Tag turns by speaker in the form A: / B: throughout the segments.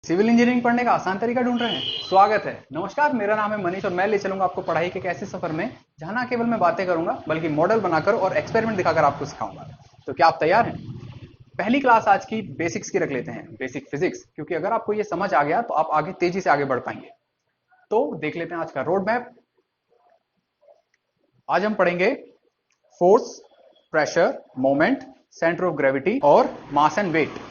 A: Civil engineering पढ़ने का आसान तरीका ढूंढ रहे हैं? स्वागत है। नमस्कार, मेरा नाम है मनीष और मैं ले चलूंगा आपको पढ़ाई के एक ऐसे सफर में जहां ना केवल मैं बातें करूंगा बल्कि मॉडल बनाकर और एक्सपेरिमेंट दिखाकर आपको सिखाऊंगा। तो क्या आप तैयार हैं? पहली क्लास आज की बेसिक्स की रख लेते हैं, बेसिक फिजिक्स, क्योंकि अगर आपको ये समझ आ गया तो आप आगे तेजी से आगे बढ़ पाएंगे। तो देख लेते हैं आज का रोड मैप। आज हम पढ़ेंगे force, pressure, moment, centre of gravity और मास एंड वेट।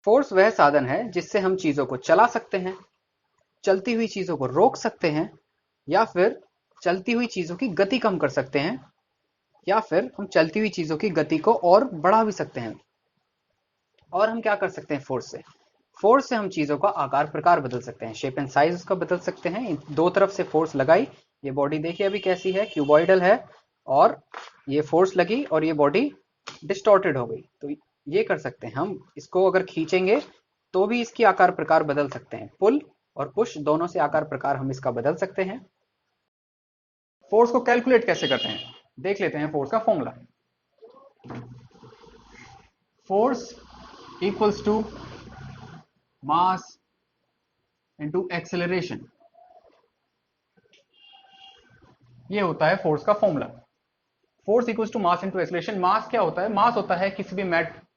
A: फोर्स वह साधन है जिससे हम चीजों को चला सकते हैं, चलती हुई चीजों को रोक सकते हैं, या फिर चलती हुई चीजों की गति कम कर सकते हैं, या फिर हम चलती हुई चीजों की गति को और बढ़ा भी सकते हैं। और हम क्या कर सकते हैं फोर्स से? फोर्स से हम चीजों का आकार प्रकार बदल सकते हैं, शेप एंड साइज उसका बदल सकते हैं। दो तरफ से फोर्स लगाई, ये बॉडी देखिए अभी कैसी है, क्यूबॉइडल है, और ये फोर्स लगी और ये बॉडी डिस्टॉर्टेड हो गई। तो ये कर सकते हैं हम, इसको अगर खींचेंगे तो भी इसकी आकार प्रकार बदल सकते हैं। पुल और पुश दोनों से आकार प्रकार हम इसका बदल सकते हैं। फोर्स को कैलकुलेट कैसे करते हैं देख लेते हैं। फोर्स का formula, force equals to mass into acceleration, ये होता है फोर्स का formula. Force equals to mass into acceleration. Mass क्या होता है? मास होता है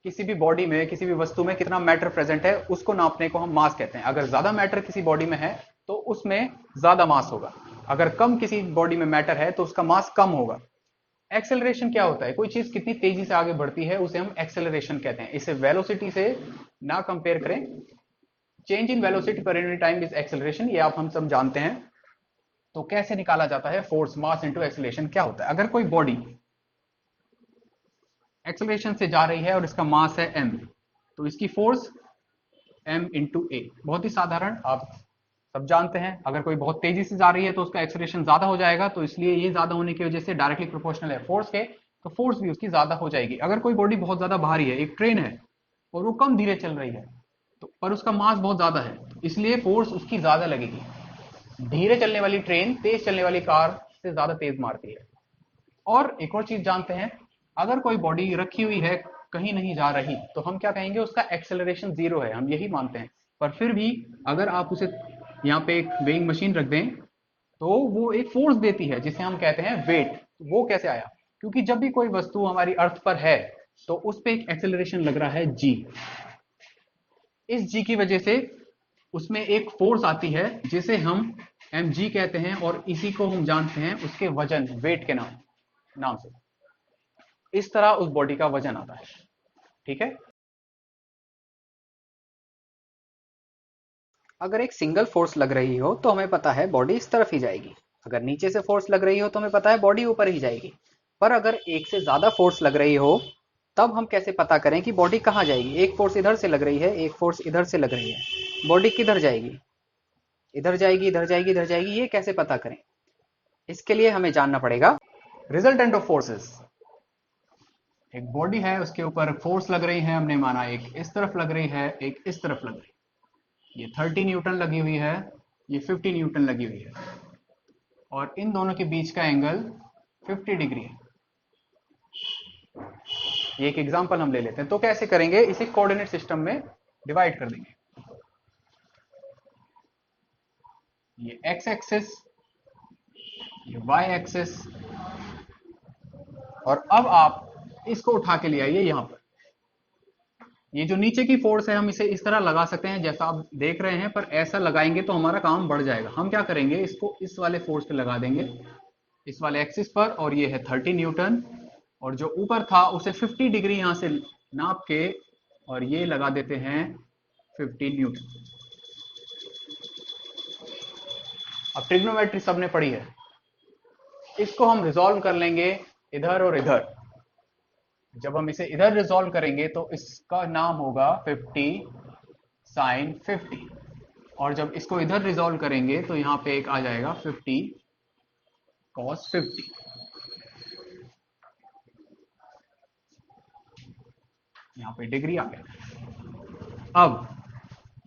A: किसी भी बॉडी में, किसी भी वस्तु में कितना मैटर प्रेजेंट है उसको नापने को हम मास कहते हैं। अगर ज्यादा मैटर किसी बॉडी में है तो उसमें ज्यादा मास होगा, अगर कम किसी बॉडी में मैटर है तो उसका मास कम होगा। एक्सेलरेशन क्या होता है? कोई चीज कितनी तेजी से आगे बढ़ती है उसे हम एक्सेलरेशन कहते हैं। इसे वेलोसिटी से ना कंपेयर करें। Change in velocity per unit time is acceleration, ये आप हम सब जानते हैं। तो कैसे निकाला जाता है फोर्स? मास इंटू एक्सेलरेशन क्या होता है? अगर कोई बॉडी एक्सेलरेशन से जा रही है और इसका मास है m, तो इसकी फोर्स m इंटू ए। बहुत ही साधारण, आप सब जानते हैं। अगर कोई बहुत तेजी से जा रही है तो उसका एक्सेलरेशन ज्यादा हो जाएगा, तो इसलिए ये ज्यादा होने की वजह से डायरेक्टली प्रोपोर्शनल है फोर्स के, तो फोर्स भी उसकी ज्यादा हो जाएगी। अगर कोई बॉडी बहुत ज्यादा भारी है, एक ट्रेन है और वो कम धीरे चल रही है, तो पर उसका मास बहुत ज्यादा है, तो इसलिए फोर्स उसकी ज्यादा लगेगी। धीरे चलने वाली ट्रेन तेज चलने वाली कार से ज्यादा तेज मारती है। और एक और चीज जानते हैं, अगर कोई बॉडी रखी हुई है, कहीं नहीं जा रही, तो हम क्या कहेंगे? उसका एक्सेलरेशन जीरो है, हम यही मानते हैं। पर फिर भी अगर आप उसे यहाँ पे एक वेइंग मशीन रख दें तो वो एक फोर्स देती है जिसे हम कहते हैं वेट। वो कैसे आया? क्योंकि जब भी कोई वस्तु हमारी अर्थ पर है तो उस पर एक एक्सेलरेशन लग रहा है जी। इस जी की वजह से उसमें एक फोर्स आती है जिसे हम mg कहते हैं, और इसी को हम जानते हैं उसके वजन, वेट के नाम से। इस तरह उस बॉडी का वजन आता है। ठीक है। अगर एक सिंगल फोर्स लग रही हो तो हमें पता है बॉडी इस तरफ ही जाएगी। अगर नीचे से फोर्स लग रही हो तो हमें पता है बॉडी ऊपर ही जाएगी। पर अगर एक से ज्यादा फोर्स लग रही हो तब हम कैसे पता करें कि बॉडी कहाँ जाएगी? एक फोर्स इधर से लग रही है, एक फोर्स इधर से लग रही है, बॉडी किधर जाएगी? इधर जाएगी, इधर जाएगी, इधर जाएगी। ये कैसे पता करें? इसके लिए हमें जानना पड़ेगा रिजल्टेंट ऑफ फोर्सेस। एक बॉडी है, उसके ऊपर फोर्स लग रही है, हमने माना एक इस तरफ लग रही है, एक इस तरफ लग रही है। ये 30 न्यूटन लगी हुई है, ये 50 न्यूटन लगी हुई है, और इन दोनों के बीच का एंगल 50 डिग्री है। ये एक एग्जांपल हम ले लेते हैं। तो कैसे करेंगे? इसे कोऑर्डिनेट सिस्टम में डिवाइड कर देंगे। ये एक्स एक्सिस, ये वाई एक्सिस, और अब आप इसको उठा के ले आइए यहां पर। ये जो नीचे की फोर्स है हम इसे इस तरह लगा सकते हैं जैसा आप देख रहे हैं, पर ऐसा लगाएंगे तो हमारा काम बढ़ जाएगा। हम क्या करेंगे? इसको इस वाले फोर्स पे लगा देंगे, इस वाले एक्सिस पर, और ये है 30 न्यूटन, और जो ऊपर था उसे 50 डिग्री यहां से नाप के और ये लगा देते हैं 50 न्यूटन। अब ट्रिग्नोमेट्री सबने पढ़ी है, इसको हम रिजॉल्व कर लेंगे इधर और इधर। जब हम इसे इधर रिजॉल्व करेंगे तो इसका नाम होगा 50 साइन 50, और जब इसको इधर रिजॉल्व करेंगे तो यहां पे एक आ जाएगा 50 कॉस 50। यहां पे डिग्री आ गया। अब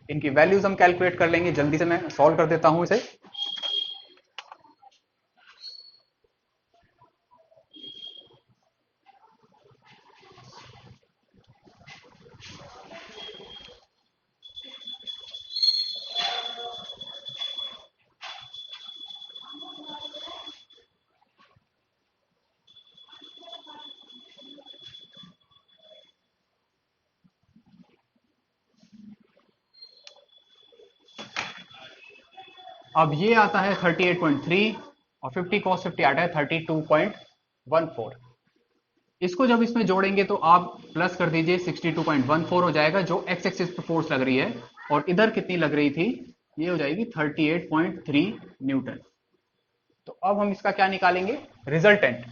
A: इनकी वैल्यूज हम कैलकुलेट कर लेंगे, जल्दी से मैं सॉल्व कर देता हूं इसे। अब ये आता है 38.3 और 50 cos 50 आता है 32.14। इसको जब इसमें जोड़ेंगे तो आप प्लस कर दीजिए 62.14 हो जाएगा, जो एक्स एक्सिस पे फोर्स लग रही है, और इधर कितनी लग रही थी, ये हो जाएगी 38.3 न्यूटन। तो अब हम इसका क्या निकालेंगे, रिजल्टेंट।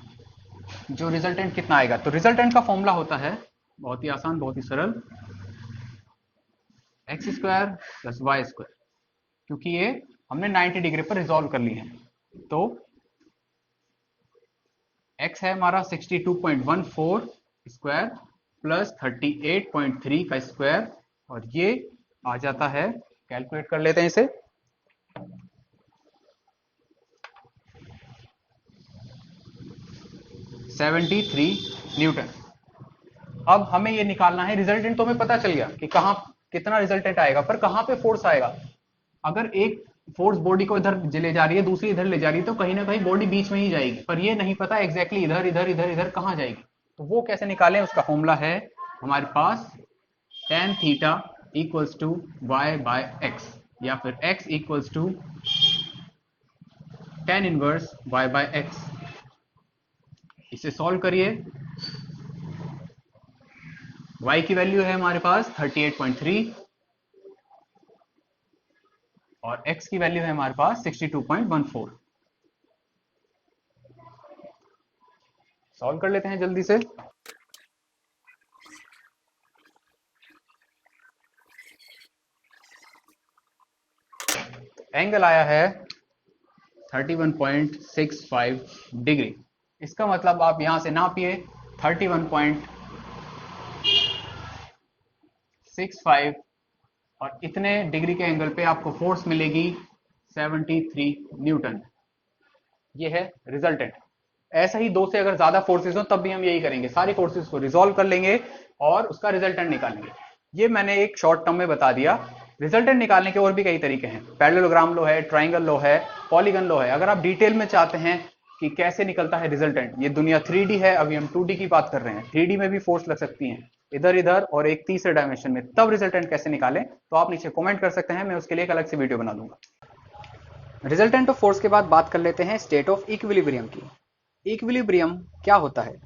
A: जो रिजल्टेंट कितना आएगा, तो रिजल्टेंट का फॉर्मूला होता है बहुत ही आसान, बहुत ही सरल, X square plus Y square, क्योंकि ये हमने 90 डिग्री पर रिजॉल्व कर ली है। तो x है हमारा 62.14 स्क्वायर प्लस 38.3 का स्क्वायर, और ये आ जाता है, कैलकुलेट कर लेते हैं इसे, 73 न्यूटन। अब हमें ये निकालना है रिजल्टेंट, तो हमें पता चल गया कि कहां कितना रिजल्टेंट आएगा, पर कहां पे फोर्स आएगा। अगर एक फोर्स बॉडी को इधर ले जा रही है, दूसरी इधर ले जा रही है, तो कहीं ना कहीं बॉडी बीच में ही जाएगी, पर ये नहीं पता एग्जैक्टली इधर इधर इधर इधर कहां जाएगी। तो वो कैसे निकालें, उसका फॉर्मूला है हमारे पास tan theta equals to Y by X, या फिर x equals to tan inverse y by X. इसे सॉल्व करिए, y की वैल्यू है हमारे पास 38.3 और x की वैल्यू है हमारे पास 62.14। सॉल्व कर लेते हैं जल्दी से। एंगल आया है 31.65 डिग्री। इसका मतलब आप यहां से नापिए 31.65 और इतने डिग्री के एंगल पे आपको फोर्स मिलेगी 73 न्यूटन। ये है रिजल्टेंट। ऐसा ही दो से अगर ज्यादा फोर्सेस हो तब भी हम यही करेंगे, सारी फोर्सेस को रिजॉल्व कर लेंगे और उसका रिजल्टेंट निकालेंगे। ये मैंने एक शॉर्ट टर्म में बता दिया। रिजल्टेंट निकालने के और भी कई तरीके हैं, पैरेललोग्राम लो है, ट्राइंगल लो है, पॉलीगन लो है। अगर आप डिटेल में चाहते हैं कि कैसे निकलता है रिजल्टेंट, ये दुनिया 3D है, अभी हम 2D की बात कर रहे हैं। 3D में भी फोर्स लग सकती है इधर इधर और एक तीसरे डायमेंशन में, तब रिजल्टेंट कैसे निकालें, तो आप नीचे कमेंट कर सकते हैं, मैं उसके लिए एक अलग से वीडियो बना दूंगा। रिजल्टेंट ऑफ फोर्स के बाद बात कर लेते हैं स्टेट ऑफ इक्विलिब्रियम की। इक्विलिब्रियम क्या होता है?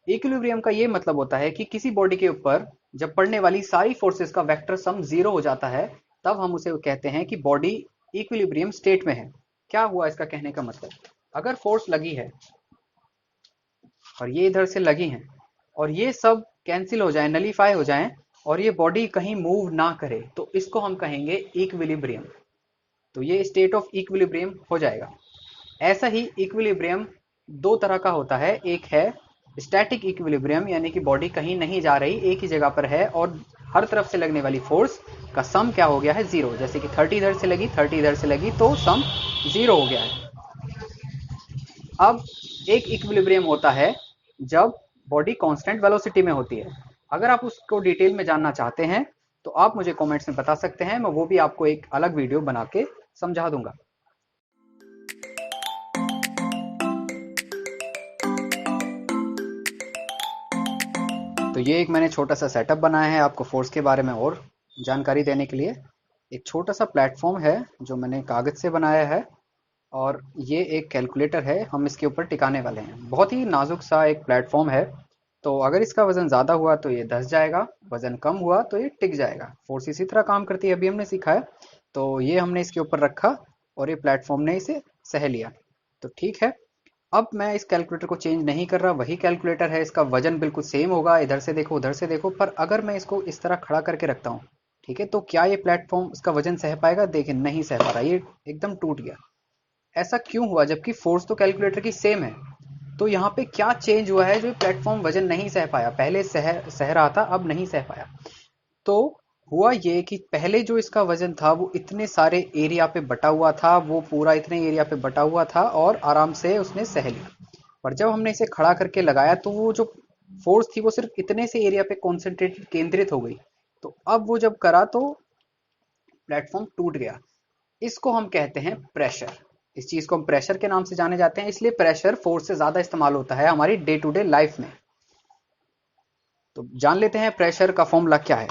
A: इक्विलिब्रियम का ये मतलब होता है कि किसी बॉडी के ऊपर जब पड़ने वाली सारी फोर्सेस का वेक्टर सम जीरो हो जाता है, तब हम उसे कहते हैं कि बॉडी इक्विलिब्रियम स्टेट में है। क्या हुआ इसका कहने का मतलब, अगर फोर्स लगी है और ये इधर से लगी है और ये सब कैंसिल हो जाए, नलीफाई हो जाए, और ये बॉडी कहीं मूव ना करे, तो इसको हम कहेंगे इक्विलिब्रियम। तो ये स्टेट ऑफ इक्विलिब्रियम हो जाएगा। ऐसा ही इक्विलिब्रियम दो तरह का होता है, एक है स्टैटिक इक्विलिब्रियम, यानी कि बॉडी कहीं नहीं जा रही, एक ही जगह पर है और हर तरफ से लगने वाली फोर्स का सम क्या हो गया है, जीरो। जैसे कि 30 इधर से लगी, 30 इधर से लगी, तो सम जीरो हो गया है। अब एक इक्विलिब्रियम होता है जब बॉडी कांस्टेंट वेलोसिटी में होती है। अगर आप उसको डिटेल में जानना चाहते हैं तो आप मुझे कमेंट्स में बता सकते हैं, मैं वो भी आपको एक अलग वीडियो बना के समझा दूंगा। तो ये एक मैंने छोटा सा सेटअप बनाया है आपको फोर्स के बारे में और जानकारी देने के लिए। एक छोटा सा प्लेटफॉर्म है जो मैंने कागज से बनाया है, और ये एक कैलकुलेटर है, हम इसके ऊपर टिकाने वाले हैं। बहुत ही नाजुक सा एक प्लेटफॉर्म है, तो अगर इसका वजन ज़्यादा हुआ तो ये धंस जाएगा, वजन कम हुआ तो ये टिक जाएगा। फोर्स इसी तरह काम करती है, अभी हमने सीखा है। तो ये हमने इसके ऊपर रखा और ये प्लेटफॉर्म ने इसे सह लिया, तो ठीक है। अब मैं इस कैलकुलेटर को चेंज नहीं कर रहा, वही कैलकुलेटर है, इसका वजन बिल्कुल सेम होगा, इधर से देखो उधर से देखो। पर अगर मैं इसको इस तरह खड़ा करके रखता हूँ, ठीक है, तो क्या ये प्लेटफॉर्म इसका वजन सह पाएगा? देखिए नहीं सह पा रहा, ये एकदम टूट गया। ऐसा क्यों हुआ, जबकि फोर्स तो कैलकुलेटर की सेम है? तो यहाँ पे क्या चेंज हुआ है जो प्लेटफॉर्म वजन नहीं सह पाया? पहले सह रहा था, अब नहीं सह पाया। तो हुआ ये कि पहले जो इसका वजन था वो इतने सारे एरिया पे बटा हुआ था, वो पूरा इतने एरिया पे बटा हुआ था और आराम से उसने सह लिया। पर जब हमने इसे खड़ा करके लगाया तो वो जो फोर्स थी वो सिर्फ इतने से एरिया पे कॉन्सेंट्रेटेड, केंद्रित हो गई। तो अब वो जब करा तो प्लेटफॉर्म टूट गया। इसको हम कहते हैं प्रेशर। इस चीज को हम प्रेशर के नाम से जाने जाते हैं, इसलिए प्रेशर फोर्स से ज्यादा इस्तेमाल होता है हमारी डे टू डे लाइफ में। तो जान लेते हैं प्रेशर का फॉर्मूला क्या है।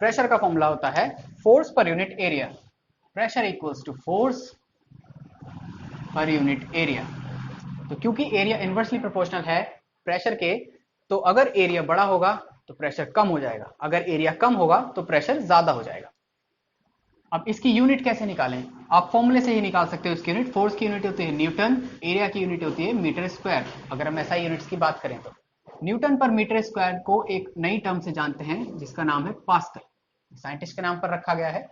A: प्रेशर का फॉर्मूला होता है force per unit area. Pressure equals to force per unit area. तो क्योंकि एरिया इनवर्सली प्रोपोर्शनल है प्रेशर के, तो अगर एरिया बड़ा होगा तो प्रेशर कम हो जाएगा, अगर एरिया कम होगा तो प्रेशर ज्यादा हो जाएगा। अब इसकी यूनिट कैसे निकालें? आप फॉर्मूले से ही निकाल सकते हो इसकी यूनिट। फोर्स की यूनिट होती है न्यूटन, एरिया की यूनिट होती है मीटर स्क्वायर, अगर हम एसआई यूनिट्स की बात करें तो। न्यूटन पर मीटर स्क्वायर को एक नई टर्म से जानते हैं जिसका नाम है पास्कल, साइंटिस्ट के नाम पर रखा गया है।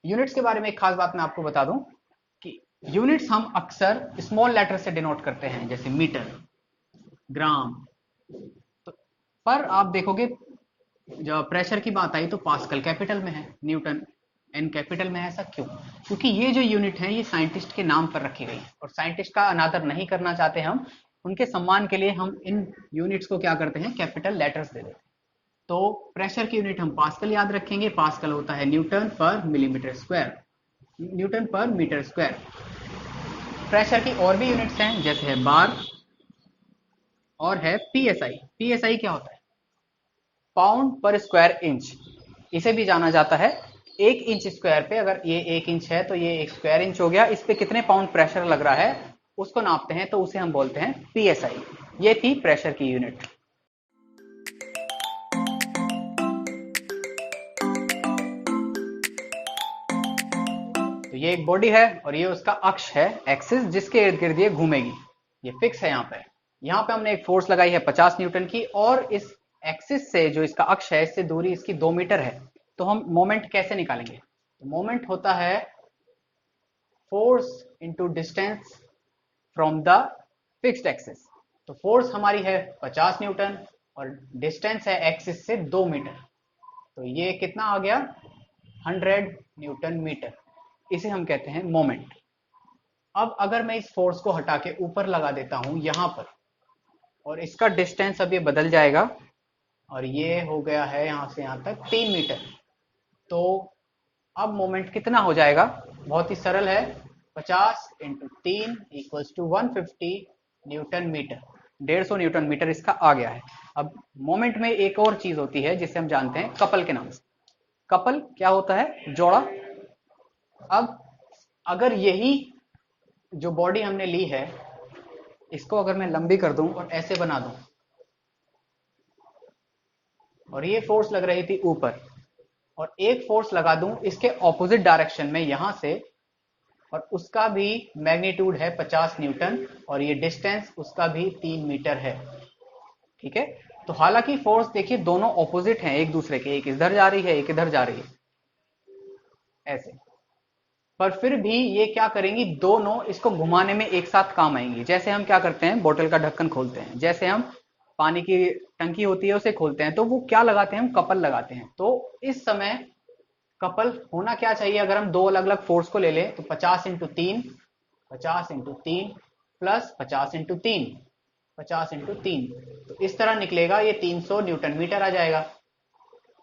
A: यूनिट्स के बारे में एक खास बात मैं आपको बता दूं कि यूनिट्स हम अक्सर स्मॉल लेटर से डिनोट करते हैं, जैसे मीटर, ग्राम। तो पर आप देखोगे जब प्रेशर की बात आई तो पास्कल कैपिटल में है, न्यूटन एन कैपिटल में है। ऐसा क्यों? क्योंकि ये जो यूनिट है ये साइंटिस्ट के नाम पर रखी गई है और साइंटिस्ट का अनादर नहीं करना चाहते हम, उनके सम्मान के लिए हम इन यूनिट्स को क्या करते हैं, कैपिटल लेटर्स दे देते हैं। तो प्रेशर की यूनिट हम पास्कल याद रखेंगे, पास्कल होता है न्यूटन पर मिलीमीटर स्क्वायर, न्यूटन पर मीटर स्क्वायर। प्रेशर की और भी यूनिट्स हैं, जैसे है बार और है पीएसआई। पीएसआई क्या होता है? पाउंड पर स्क्वायर इंच। इसे भी जाना जाता है 1 इंच स्क्वायर पे, अगर ये 1 इंच है तो ये 1 स्क्वायर इंच हो गया, इस पे कितने पाउंड प्रेशर लग रहा है उसको नापते हैं, तो उसे हम बोलते हैं पीएसआई। ये थी प्रेशर की यूनिट। तो ये एक बॉडी है और ये उसका अक्ष है, एक्सिस, जिसके इर्द गिर्द ये घूमेगी। ये फिक्स है यहाँ पे हमने एक फोर्स लगाई है 50 न्यूटन की, और इस एक्सिस से जो इसका अक्ष है इससे दूरी इसकी 2 मीटर है। तो हम मोमेंट कैसे निकालेंगे? तो मोमेंट होता है force into distance from the fixed axis. तो फोर्स हमारी है 50 न्यूटन और डिस्टेंस है एक्सिस से 2 मीटर, तो ये कितना आ गया, 100 न्यूटन मीटर। इसे हम कहते हैं मोमेंट। अब अगर मैं इस फोर्स को हटा के ऊपर लगा देता हूं यहां पर, और इसका डिस्टेंस अब ये बदल जाएगा और ये हो गया है यहां से यहां तक 3 मीटर, तो अब मोमेंट कितना हो जाएगा? बहुत ही सरल है, 50 into 3 equals to 150 newton metre. 150 newton metre इसका आ गया है। अब मोमेंट में एक और चीज होती है जिसे हम जानते हैं कपल के नाम से। कपल क्या होता है? जोड़ा। अब अगर यही जो बॉडी हमने ली है इसको अगर मैं लंबी कर दूं और ऐसे बना दूं, और ये फोर्स लग रही थी ऊपर, और एक फोर्स लगा दूं इसके ऑपोजिट डायरेक्शन में यहां से, और उसका भी मैग्नीट्यूड है 50 न्यूटन और ये डिस्टेंस उसका भी 3 मीटर है। ठीक है, तो हालांकि फोर्स देखिए दोनों ऑपोजिट हैं एक दूसरे के, एक इधर जा रही है एक इधर जा रही है ऐसे, पर फिर भी ये क्या करेंगी, दोनों इसको घुमाने में एक साथ काम आएंगी। जैसे हम क्या करते हैं, बोतल का ढक्कन खोलते हैं, जैसे हम पानी की टंकी होती है उसे खोलते हैं, तो वो क्या लगाते हैं, हम कपल लगाते हैं। तो इस समय कपल होना क्या चाहिए, अगर हम दो अलग अलग फोर्स को ले लें तो 50 into 3, 50 into 3 plus 50 into 3, 50 into 3, तो इस तरह निकलेगा, ये 300 न्यूटन मीटर आ जाएगा।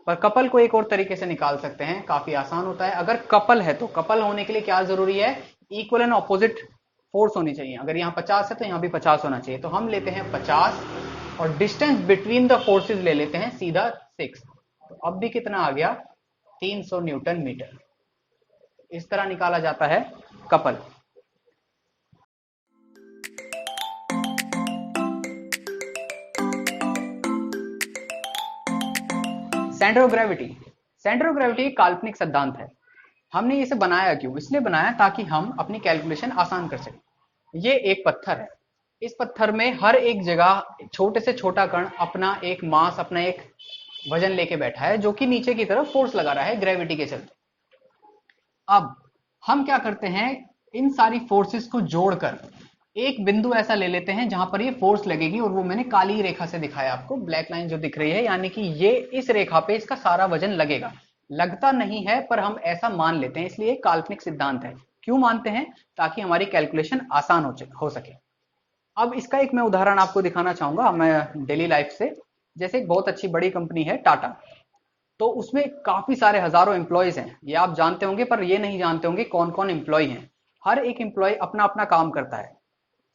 A: पर कपल को एक और तरीके से निकाल सकते हैं, काफी आसान होता है। अगर कपल है तो कपल होने के लिए क्या जरूरी है, इक्वल एंड ऑपोजिट फोर्स होनी चाहिए। अगर यहाँ 50 है तो यहाँ भी 50 होना चाहिए। तो हम लेते हैं 50 और डिस्टेंस बिटवीन द फोर्सेस ले लेते हैं सीधा 6, तो अब भी कितना आ गया, 300 न्यूटन मीटर। इस तरह निकाला जाता है couple. Centre of gravity. Centre of gravity एक काल्पनिक सिद्धांत है। हमने इसे बनाया क्यों? इसलिए बनाया ताकि हम अपनी कैलकुलेशन आसान कर सकें। ये एक पत्थर है, इस पत्थर में हर एक जगह छोटे से छोटा कण अपना एक मास, अपना एक वजन लेके बैठा है, जो कि नीचे की तरफ फोर्स लगा रहा है ग्रेविटी के चलते। अब हम क्या करते हैं, इन सारी फोर्सेस को जोड़कर एक बिंदु ऐसा ले लेते हैं जहां पर ये फोर्स लगेगी, और वो मैंने काली रेखा से दिखाया आपको, ब्लैक लाइन जो दिख रही है, यानी कि ये इस रेखा पे इसका सारा वजन लगेगा। लगता नहीं है पर हम ऐसा मान लेते हैं, इसलिए काल्पनिक सिद्धांत है। क्यों मानते हैं? ताकि हमारी कैलकुलेशन आसान हो सके। अब इसका एक मैं उदाहरण आपको दिखाना चाहूंगा मैं डेली लाइफ से। जैसे एक बहुत अच्छी बड़ी कंपनी है टाटा, तो उसमें काफी सारे हजारों एम्प्लॉयज हैं, ये आप जानते होंगे, पर ये नहीं जानते होंगे कौन कौन एम्प्लॉय हैं। हर एक एम्प्लॉय अपना अपना काम करता है,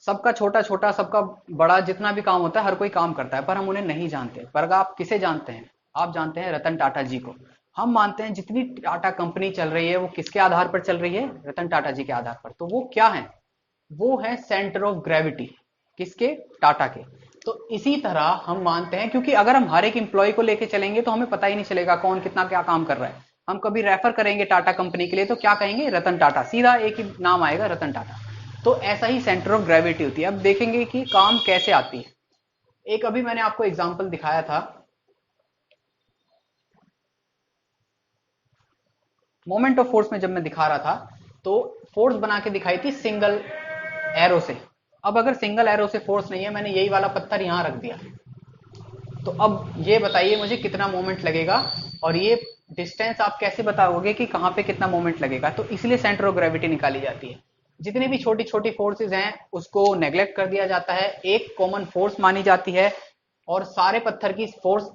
A: सबका छोटा छोटा सबका बड़ा, जितना भी काम होता है हर कोई काम करता है, पर हम उन्हें नहीं जानते। पर आप किसे जानते हैं? आप जानते हैं रतन टाटा जी को। हम मानते हैं जितनी टाटा कंपनी चल रही है वो किसके आधार पर चल रही है, रतन टाटा जी के आधार पर। तो वो क्या है, वो है सेंटर ऑफ ग्रेविटी, किसके, टाटा के। तो इसी तरह हम मानते हैं, क्योंकि अगर हम हर एक इंप्लॉय को लेके चलेंगे तो हमें पता ही नहीं चलेगा कौन कितना क्या काम कर रहा है। हम कभी रेफर करेंगे टाटा कंपनी के लिए तो क्या कहेंगे, रतन टाटा, सीधा एक ही नाम आएगा, रतन टाटा। तो ऐसा ही सेंटर ऑफ ग्रेविटी होती है। अब देखेंगे कि काम कैसे आती है। एक अभी मैंने आपको एग्जाम्पल दिखाया था, मोमेंट ऑफ फोर्स में जब मैं दिखा रहा था तो फोर्स बना के दिखाई थी सिंगल एरो से। अब अगर सिंगल एरो से फोर्स नहीं है, मैंने यही वाला पत्थर यहां रख दिया, तो अब ये बताइए मुझे कितना मोमेंट लगेगा, और ये डिस्टेंस आप कैसे बताओगे कि कहां पे कितना मोमेंट लगेगा। तो इसलिए सेंटर ऑफ ग्रेविटी निकाली जाती है। जितनी भी छोटी छोटी फोर्सेज हैं उसको नेग्लेक्ट कर दिया जाता है, एक कॉमन फोर्स मानी जाती है, और सारे पत्थर की फोर्स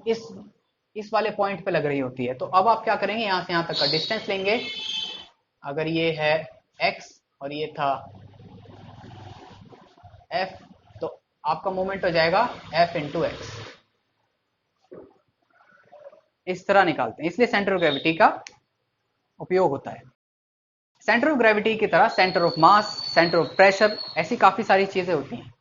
A: इस वाले पॉइंट पे लग रही होती है। तो अब आप क्या करेंगे, यहां से यहां तक का डिस्टेंस लेंगे। अगर ये है x और ये था f, तो आपका मोमेंट हो जाएगा f इंटू एक्स। इस तरह निकालते हैं, इसलिए सेंटर ऑफ ग्रेविटी का उपयोग होता है। सेंटर ऑफ ग्रेविटी की तरह centre of mass, centre of pressure, ऐसी काफी सारी चीजें होती हैं।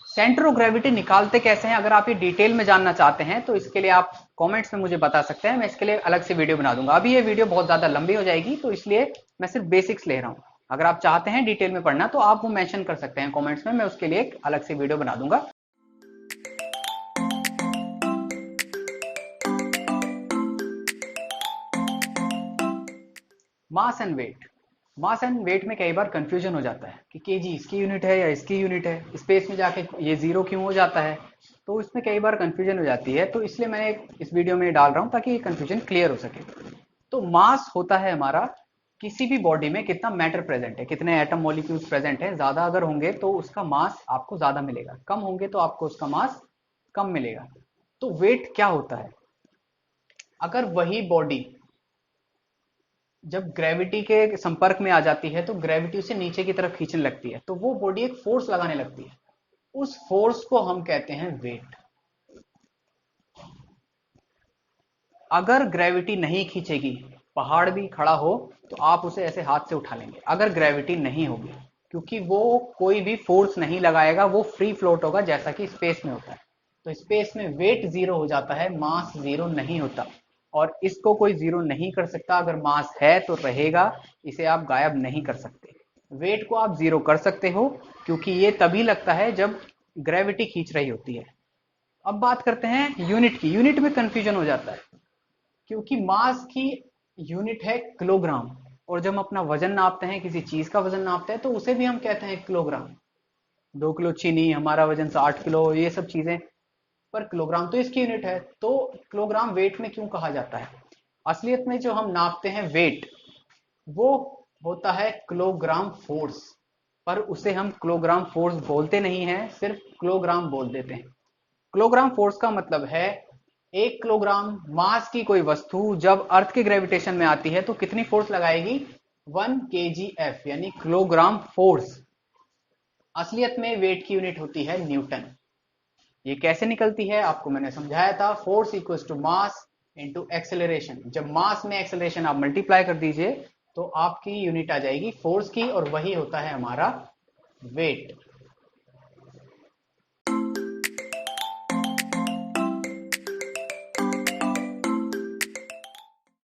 A: सेंटर ऑफ ग्रेविटी निकालते कैसे हैं, अगर आप ये डिटेल में जानना चाहते हैं तो इसके लिए आप कमेंट्स में मुझे बता सकते हैं, मैं इसके लिए अलग से वीडियो बना दूंगा। अभी ये वीडियो बहुत ज्यादा लंबी हो जाएगी तो इसलिए मैं सिर्फ बेसिक्स ले रहा हूं। अगर आप चाहते हैं डिटेल में पढ़ना तो आप वो मेंशन कर सकते हैं कमेंट्स में, मैं उसके लिए एक अलग से वीडियो बना दूंगा। Mass and weight, mass and weight में कई बार कंफ्यूजन हो जाता है कि केजी इसकी यूनिट है या इसकी यूनिट है, स्पेस में जाके ये जीरो क्यों हो जाता है, तो इसमें कई बार कंफ्यूजन हो जाती है। तो इसलिए मैं इस वीडियो में डाल रहा हूं ताकि ये कंफ्यूजन क्लियर हो सके। तो मास होता है हमारा, किसी भी बॉडी में कितना मैटर प्रेजेंट है, कितने एटम मॉलिक्यूल्स प्रेजेंट है। ज्यादा अगर होंगे तो उसका मास आपको ज्यादा मिलेगा, कम होंगे तो आपको उसका मास कम मिलेगा। तो वेट क्या होता है, अगर वही बॉडी जब ग्रेविटी के संपर्क में आ जाती है तो ग्रेविटी उसे नीचे की तरफ खींचने लगती है, तो वो बॉडी एक फोर्स लगाने लगती है, उस फोर्स को हम कहते हैं वेट। अगर ग्रेविटी नहीं खींचेगी, पहाड़ भी खड़ा हो तो आप उसे ऐसे हाथ से उठा लेंगे, अगर ग्रेविटी नहीं होगी, क्योंकि वो कोई भी फोर्स नहीं लगाएगा, वो फ्री फ्लोट होगा जैसा कि स्पेस में होता है। तो स्पेस में वेट जीरो हो जाता है, मास जीरो नहीं होता, और इसको कोई जीरो नहीं कर सकता। अगर मास है तो रहेगा, इसे आप गायब नहीं कर सकते। वेट को आप जीरो कर सकते हो क्योंकि ये तभी लगता है जब ग्रेविटी खींच रही होती है। अब बात करते हैं यूनिट की। यूनिट में कंफ्यूजन हो जाता है क्योंकि मास की यूनिट है किलोग्राम, और जब हम अपना वजन नापते हैं, किसी चीज का वजन नापते हैं, तो उसे भी हम कहते हैं किलोग्राम। 2 किलो चीनी, हमारा वजन 60 किलो, ये सब चीजें पर किलोग्राम तो इसकी यूनिट है। तो किलोग्राम वेट में क्यों कहा जाता है, असलियत में जो हम नापते हैं वेट वो होता है किलोग्राम फोर्स, पर उसे हम किलोग्राम फोर्स बोलते नहीं हैं, सिर्फ किलोग्राम बोल देते हैं। किलोग्राम फोर्स का मतलब है 1 किलोग्राम मास की कोई वस्तु जब अर्थ के ग्रेविटेशन में आती है तो कितनी फोर्स लगाएगी, 1 kgf, यानी किलोग्राम फोर्स। असलियत में वेट की यूनिट होती है न्यूटन। ये कैसे निकलती है आपको मैंने समझाया था, force equals to mass into acceleration. जब मास में एक्सेलरेशन आप मल्टीप्लाई कर दीजिए तो आपकी यूनिट आ जाएगी फोर्स की, और वही होता है हमारा वेट।